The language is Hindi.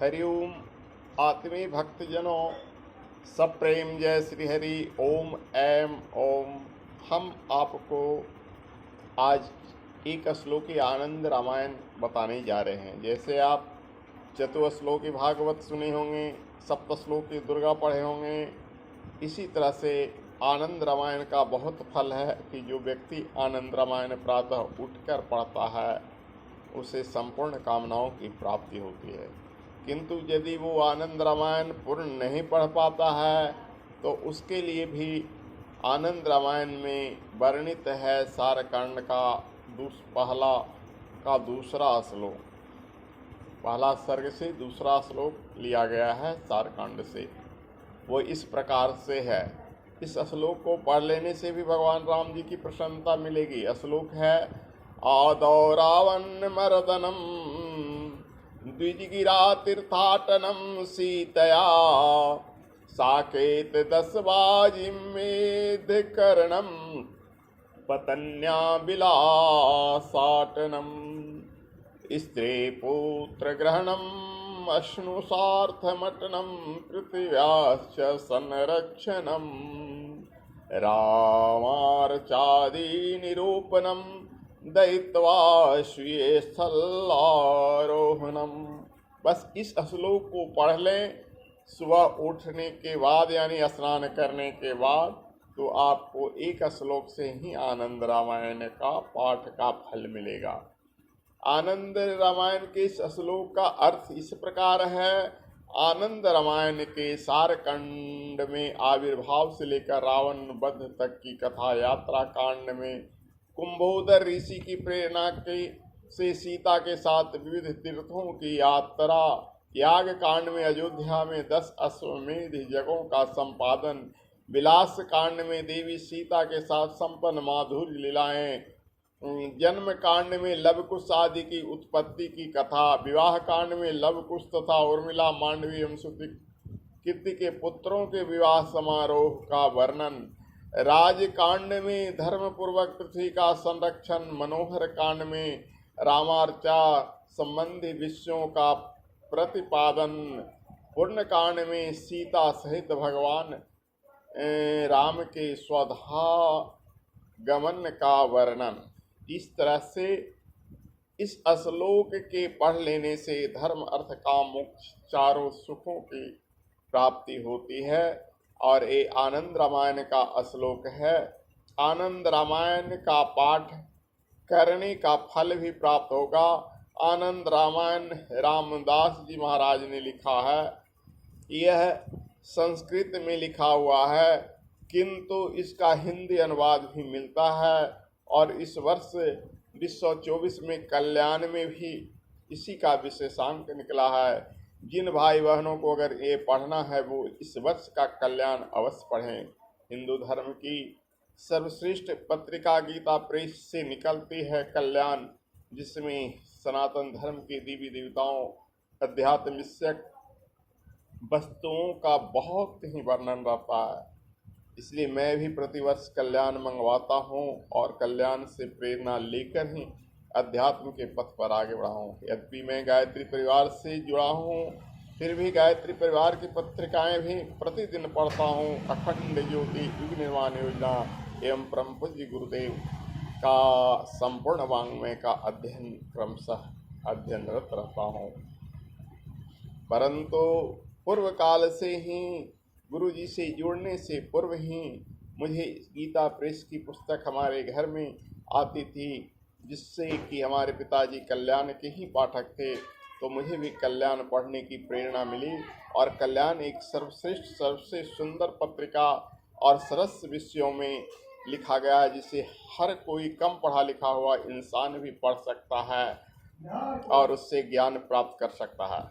हरिओम। आत्मीय भक्तजनों, सब प्रेम जय श्री हरि। ओम ऐम ओम। हम आपको आज एक श्लोकी आनंद रामायण बताने जा रहे हैं। जैसे आप चतुश्लोकी भागवत सुने होंगे, सप्तश्लोकी दुर्गा पढ़े होंगे, इसी तरह से आनंद रामायण का बहुत फल है कि जो व्यक्ति आनंद रामायण प्रातः उठकर पढ़ता है उसे संपूर्ण कामनाओं की प्राप्ति होती है। किंतु यदि वो आनंद रामायण पूर्ण नहीं पढ़ पाता है तो उसके लिए भी आनंद रामायण में वर्णित है सारकांड का दूसरा श्लोक। पहला सर्ग से दूसरा श्लोक लिया गया है सारकांड से। वो इस प्रकार से है। इस श्लोक को पढ़ लेने से भी भगवान राम जी की प्रसन्नता मिलेगी। श्लोक है आदौ रावण मर्दनम द्विजगिरा तीर्थाटनम सीतया साकेत दशबाजी मेधकरणम पतन्या विलासाटनम स्त्री पुत्र ग्रहणम अश्नुसार्थमटनम पृथिव्याश्च संरक्षणम रामार्चादि निरूपणम दैत्वा स्वीय स्थलारोहणम। बस इस श्लोक को पढ़ लें सुबह उठने के बाद, यानी स्नान करने के बाद, तो आपको एक श्लोक से ही आनंद रामायण का पाठ का फल मिलेगा। आनंद रामायण के इस श्लोक का अर्थ इस प्रकार है। आनंद रामायण के सारकांड में आविर्भाव से लेकर रावण वध तक की कथा, यात्रा कांड में कुंभोदर ऋषि की प्रेरणा से सीता के साथ विविध तीर्थों की यात्रा, याग कांड में अयोध्या में 10 अश्वमेध यज्ञों का संपादन, विलास कांड में देवी सीता के साथ संपन्न माधुर्य लीलाएं, जन्म कांड में लवकुश आदि की उत्पत्ति की कथा, विवाह कांड में लवकुश तथा उर्मिला मांडवी एवं सुकृति के पुत्रों के विवाह समारोह का वर्णन, राजकांड में धर्म पूर्वक पृथ्वी का संरक्षण, मनोहर कांड में रामार्चा संबंधी विषयों का प्रतिपादन, पूर्ण कांड में सीता सहित भगवान राम के स्वधा गमन का वर्णन। इस तरह से इस श्लोक के पढ़ लेने से धर्म अर्थ काम मोक्ष चारों सुखों की प्राप्ति होती है। और ये आनंद रामायण का श्लोक है। आनंद रामायण का पाठ करने का फल भी प्राप्त होगा। आनंद रामायण रामदास जी महाराज ने लिखा है। यह संस्कृत में लिखा हुआ है, किंतु इसका हिंदी अनुवाद भी मिलता है। और इस वर्ष 2024 में कल्याण में भी इसी का विशेषांक निकला है। जिन भाई बहनों को अगर ये पढ़ना है वो इस वर्ष का कल्याण अवश्य पढ़ें। हिंदू धर्म की सर्वश्रेष्ठ पत्रिका गीता प्रेस से निकलती है कल्याण, जिसमें सनातन धर्म के देवी देवताओं, अध्यात्म विषयक वस्तुओं का बहुत ही वर्णन रहता है। इसलिए मैं भी प्रतिवर्ष कल्याण मंगवाता हूँ और कल्याण से प्रेरणा लेकर ही अध्यात्म के पथ पर आगे बढ़ा हूँ। यद्यपि मैं गायत्री परिवार से जुड़ा हूँ, फिर भी गायत्री परिवार की पत्रिकाएं भी प्रतिदिन पढ़ता हूँ। अखंड ज्योति युग निर्माण योजना एवं परम पूज्य गुरुदेव का संपूर्ण वाङ्मय का अध्ययन क्रमशः अध्ययनरत रहता हूँ। परंतु पूर्व काल से ही गुरु जी से जुड़ने से पूर्व ही मुझे गीता प्रेस की पुस्तक हमारे घर में आती थी, जिससे कि हमारे पिताजी कल्याण के ही पाठक थे, तो मुझे भी कल्याण पढ़ने की प्रेरणा मिली। और कल्याण एक सर्वश्रेष्ठ, सबसे सुंदर पत्रिका और सरस विषयों में लिखा गया है, जिसे हर कोई कम पढ़ा लिखा हुआ इंसान भी पढ़ सकता है और उससे ज्ञान प्राप्त कर सकता है।